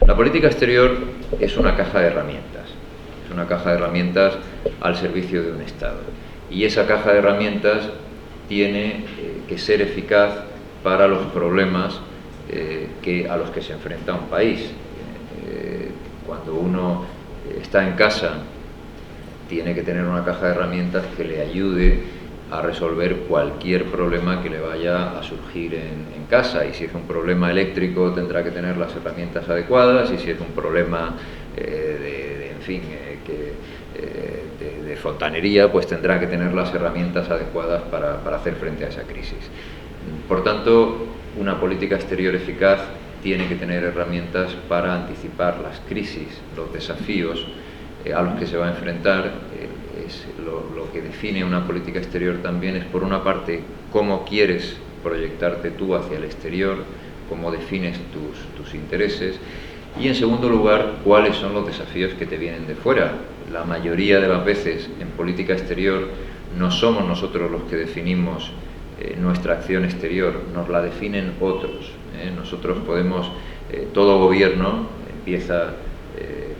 La política exterior es una caja de herramientas, al servicio de un Estado. Y esa caja de herramientas tiene que ser eficaz para los problemas a los que se enfrenta un país. Cuando uno está en casa, tiene que tener una caja de herramientas que le ayude a resolver cualquier problema que le vaya a surgir en casa. Y si es un problema eléctrico, tendrá que tener las herramientas adecuadas, y si es un problema de fontanería, pues tendrá que tener las herramientas adecuadas para hacer frente a esa crisis. Por tanto, una política exterior eficaz tiene que tener herramientas para anticipar las crisis, los desafíos a los que se va a enfrentar. Lo que define una política exterior también es, por una parte, cómo quieres proyectarte tú hacia el exterior, cómo defines tus intereses, y en segundo lugar, cuáles son los desafíos que te vienen de fuera. La mayoría de las veces en política exterior no somos nosotros los que definimos nuestra acción exterior, nos la definen otros. Nosotros podemos, todo gobierno empieza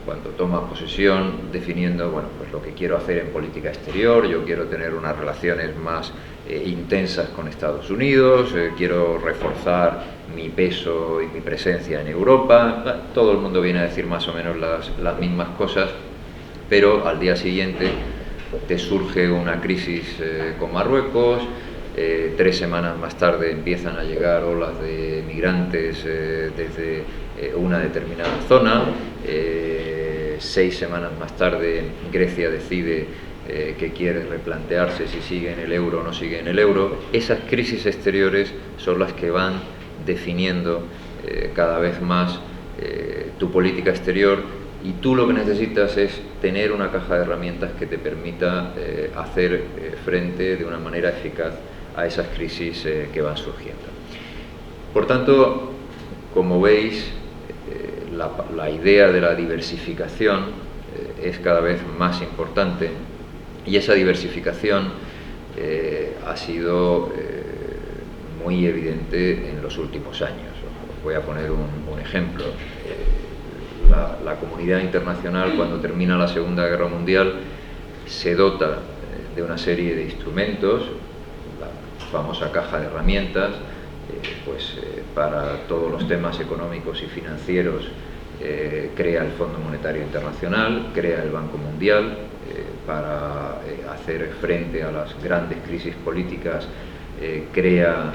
cuando toma posesión definiendo, bueno, pues lo que quiero hacer en política exterior. Yo quiero tener unas relaciones más intensas con Estados Unidos, quiero reforzar mi peso y mi presencia en Europa. Todo el mundo viene a decir más o menos las mismas cosas, pero al día siguiente te surge una crisis con Marruecos. 3 semanas más tarde empiezan a llegar olas de migrantes desde una determinada zona. 6 semanas más tarde Grecia decide que quiere replantearse si sigue en el euro o no sigue en el euro. Esas crisis exteriores son las que van definiendo cada vez más tu política exterior, y tú lo que necesitas es tener una caja de herramientas que te permita hacer frente de una manera eficaz a esas crisis que van surgiendo. Por tanto, como veis, la idea de la diversificación es cada vez más importante, y esa diversificación ha sido muy evidente en los últimos años. Os voy a poner un ejemplo. La comunidad internacional, cuando termina la Segunda Guerra Mundial, se dota de una serie de instrumentos, la famosa caja de herramientas, para todos los temas económicos y financieros. Crea el Fondo Monetario Internacional, crea el Banco Mundial para hacer frente a las grandes crisis políticas, crea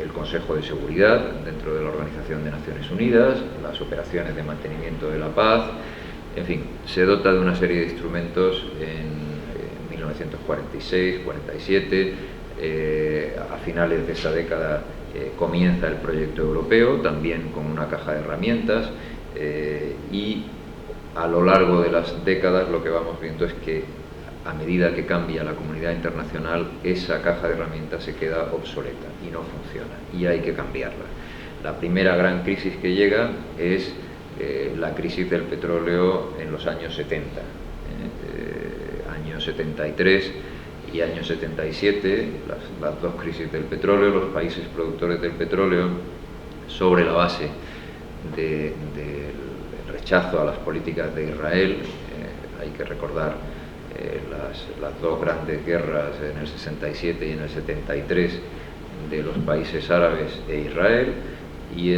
el Consejo de Seguridad dentro de la Organización de Naciones Unidas, las operaciones de mantenimiento de la paz. En fin, se dota de una serie de instrumentos en 1946, 47, a finales de esa década comienza el proyecto europeo, también con una caja de herramientas, y a lo largo de las décadas lo que vamos viendo es que a medida que cambia la comunidad internacional, esa caja de herramientas se queda obsoleta y no funciona, y hay que cambiarla. La primera gran crisis que llega es la crisis del petróleo en los años 70, años 73 y años 77, las dos crisis del petróleo. Los países productores del petróleo, sobre la base del rechazo a las políticas de Israel, hay que recordar las dos grandes guerras en el 67 y en el 73 de los países árabes e Israel, y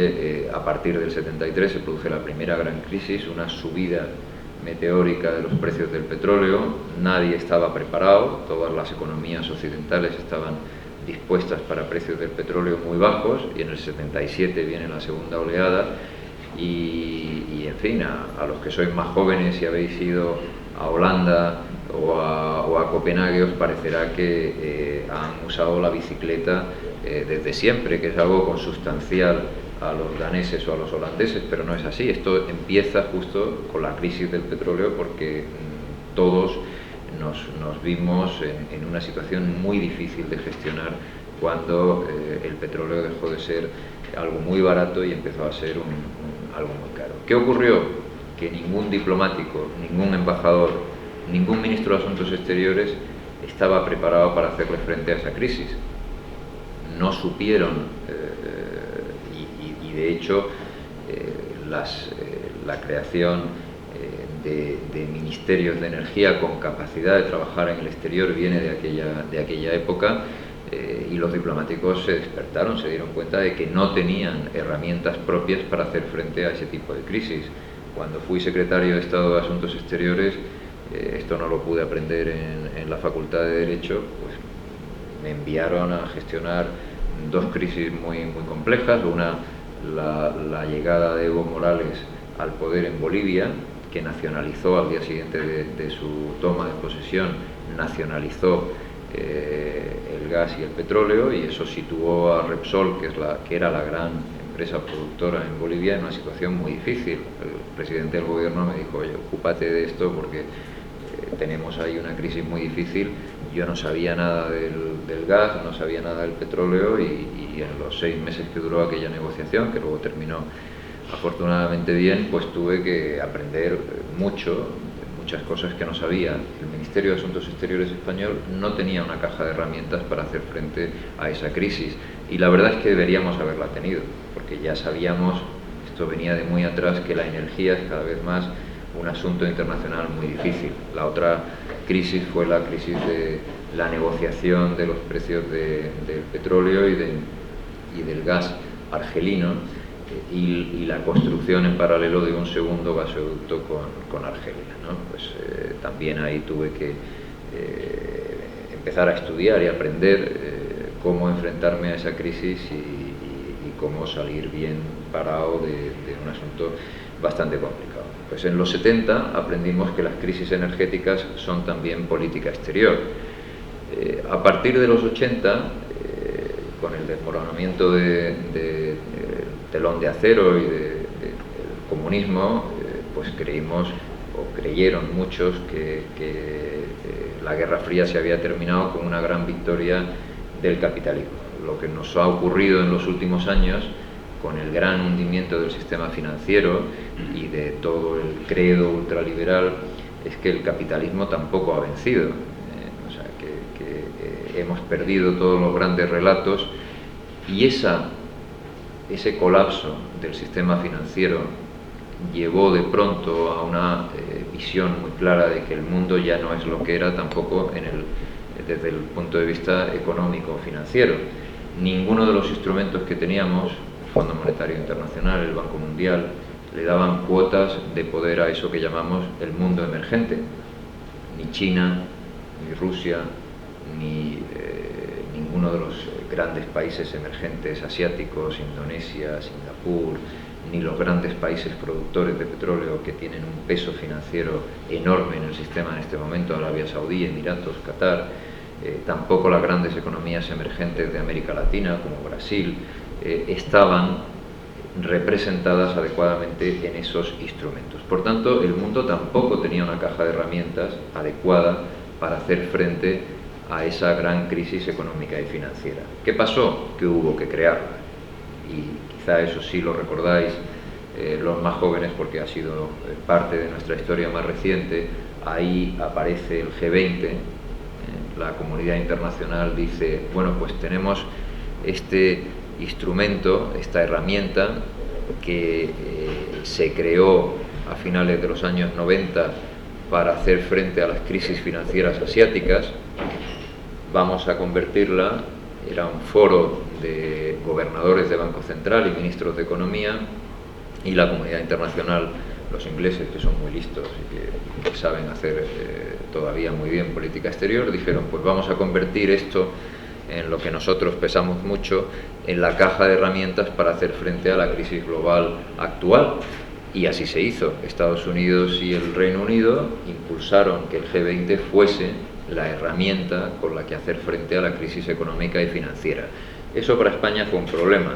a partir del 73 se produce la primera gran crisis, una subida meteórica de los precios del petróleo. Nadie estaba preparado, todas las economías occidentales estaban dispuestas para precios del petróleo muy bajos, y en el 77 viene la segunda oleada, y en fin, a los que sois más jóvenes y habéis ido a Holanda o a Copenhague, os parecerá que han usado la bicicleta desde siempre, que es algo consustancial a los daneses o a los holandeses, pero no es así. Esto empieza justo con la crisis del petróleo, porque todos nos vimos en una situación muy difícil de gestionar cuando el petróleo dejó de ser algo muy barato y empezó a ser algo muy caro. ¿Qué ocurrió? Que ningún diplomático, ningún embajador, ningún ministro de Asuntos Exteriores estaba preparado para hacerle frente a esa crisis. No supieron, y de hecho la creación de ministerios de energía con capacidad de trabajar en el exterior viene de aquella época, y los diplomáticos se despertaron, se dieron cuenta de que no tenían herramientas propias para hacer frente a ese tipo de crisis. Cuando fui secretario de Estado de Asuntos Exteriores, esto no lo pude aprender en la Facultad de Derecho, pues me enviaron a gestionar dos crisis muy complejas. Una, la llegada de Evo Morales al poder en Bolivia, que nacionalizó al día siguiente de su toma de posesión, nacionalizó el gas y el petróleo, y eso situó a Repsol, que era la gran empresa productora en Bolivia, en una situación muy difícil. El presidente del gobierno me dijo: oye, ocúpate de esto porque tenemos ahí una crisis muy difícil. Yo no sabía nada del gas, no sabía nada del petróleo, y en los 6 meses que duró aquella negociación, que luego terminó afortunadamente bien, pues tuve que aprender muchas cosas que no sabía. El Ministerio de Asuntos Exteriores español no tenía una caja de herramientas para hacer frente a esa crisis, y la verdad es que deberíamos haberla tenido, porque ya sabíamos, esto venía de muy atrás, que la energía es cada vez más un asunto internacional muy difícil. La otra crisis fue la crisis de la negociación de los precios del petróleo y del gas argelino, y la construcción en paralelo de un segundo gasoducto con Argelia, ¿no? Pues también ahí tuve que empezar a estudiar y aprender cómo enfrentarme a esa crisis y cómo salir bien parado de un asunto bastante complicado. Pues en los 70 aprendimos que las crisis energéticas son también política exterior. A partir de los 80, con el desmoronamiento del telón de acero y del comunismo, pues creyeron muchos que la Guerra Fría se había terminado con una gran victoria del capitalismo. Lo que nos ha ocurrido en los últimos años, con el gran hundimiento del sistema financiero y de todo el credo ultraliberal, es que el capitalismo tampoco ha vencido. O sea, que hemos perdido todos los grandes relatos, y ese colapso del sistema financiero llevó de pronto a una visión muy clara de que el mundo ya no es lo que era tampoco desde el punto de vista económico-financiero. Ninguno de los instrumentos que teníamos, el Fondo Monetario Internacional, el Banco Mundial, le daban cuotas de poder a eso que llamamos el mundo emergente. Ni China, ni Rusia, ni ninguno de los grandes países emergentes asiáticos, Indonesia, Singapur, ni los grandes países productores de petróleo que tienen un peso financiero enorme en el sistema en este momento, Arabia Saudí, Emiratos, Qatar, tampoco las grandes economías emergentes de América Latina como Brasil, estaban representadas adecuadamente en esos instrumentos. Por tanto, el mundo tampoco tenía una caja de herramientas adecuada para hacer frente a esa gran crisis económica y financiera. ¿Qué pasó? Que hubo que crearla. Y quizá eso sí lo recordáis los más jóvenes, porque ha sido parte de nuestra historia más reciente. Ahí aparece el G20. La comunidad internacional dice: bueno, pues tenemos este instrumento, esta herramienta que se creó a finales de los años 90 para hacer frente a las crisis financieras asiáticas. Vamos a convertirla, era un foro de gobernadores de Banco Central y ministros de Economía, y la comunidad internacional, los ingleses, que son muy listos y que saben hacer todavía muy bien política exterior, dijeron: pues vamos a convertir esto en lo que nosotros pesamos mucho, en la caja de herramientas para hacer frente a la crisis global actual. Y así se hizo. Estados Unidos y el Reino Unido impulsaron que el G20 fuese la herramienta con la que hacer frente a la crisis económica y financiera. Eso para España fue un problema,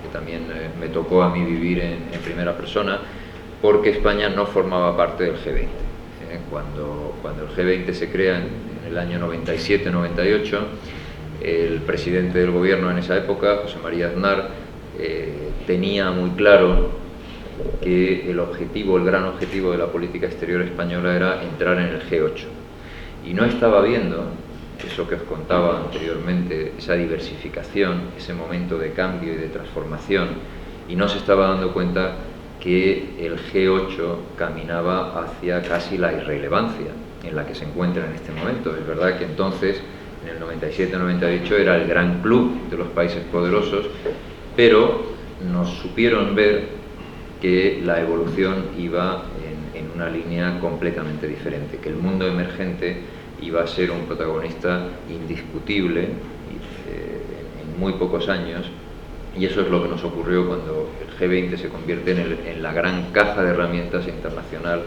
que también me tocó a mí vivir en primera persona, porque España no formaba parte del G20. Cuando el G20 se crea en el año 97-98, el presidente del gobierno en esa época, José María Aznar, tenía muy claro que el gran objetivo de la política exterior española era entrar en el G8. Y no estaba viendo eso que os contaba anteriormente, esa diversificación, ese momento de cambio y de transformación, y no se estaba dando cuenta que el G8 caminaba hacia casi la irrelevancia en la que se encuentra en este momento. Es verdad que entonces, en el 97-98, era el gran club de los países poderosos, pero nos supieron ver que la evolución iba en una línea completamente diferente, que el mundo emergente iba a ser un protagonista indiscutible en muy pocos años, y eso es lo que nos ocurrió cuando el G20 se convierte en la gran caja de herramientas internacional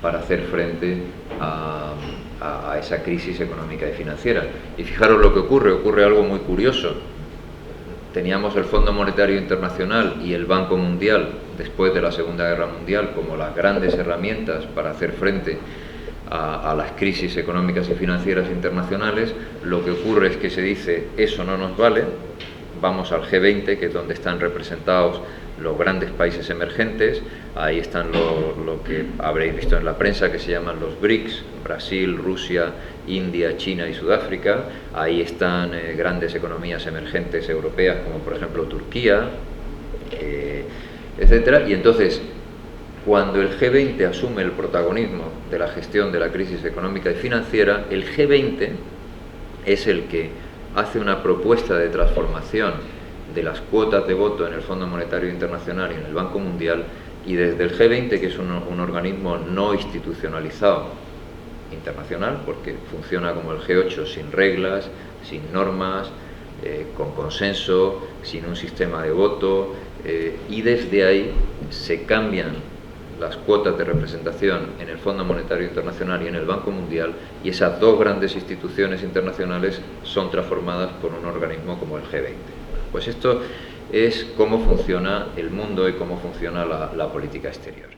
para hacer frente a esa crisis económica y financiera. Y fijaros lo que ocurre algo muy curioso. Teníamos el Fondo Monetario Internacional y el Banco Mundial después de la Segunda Guerra Mundial como las grandes herramientas para hacer frente a las crisis económicas y financieras internacionales. Lo que ocurre es que se dice, eso no nos vale, vamos al G20, que es donde están representados los grandes países emergentes. Ahí están lo que habréis visto en la prensa, que se llaman los BRICS: Brasil, Rusia, India, China y Sudáfrica. Ahí están grandes economías emergentes europeas, como por ejemplo Turquía, etcétera. Y entonces, cuando el G20 asume el protagonismo de la gestión de la crisis económica y financiera, el G20 es el que hace una propuesta de transformación de las cuotas de voto en el Fondo Monetario Internacional y en el Banco Mundial, y desde el G20, que es un organismo no institucionalizado internacional, porque funciona como el G8, sin reglas, sin normas, con consenso, sin un sistema de voto, y desde ahí se cambian las cuotas de representación en el Fondo Monetario Internacional y en el Banco Mundial, y esas dos grandes instituciones internacionales son transformadas por un organismo como el G20. Pues esto es cómo funciona el mundo y cómo funciona la política exterior.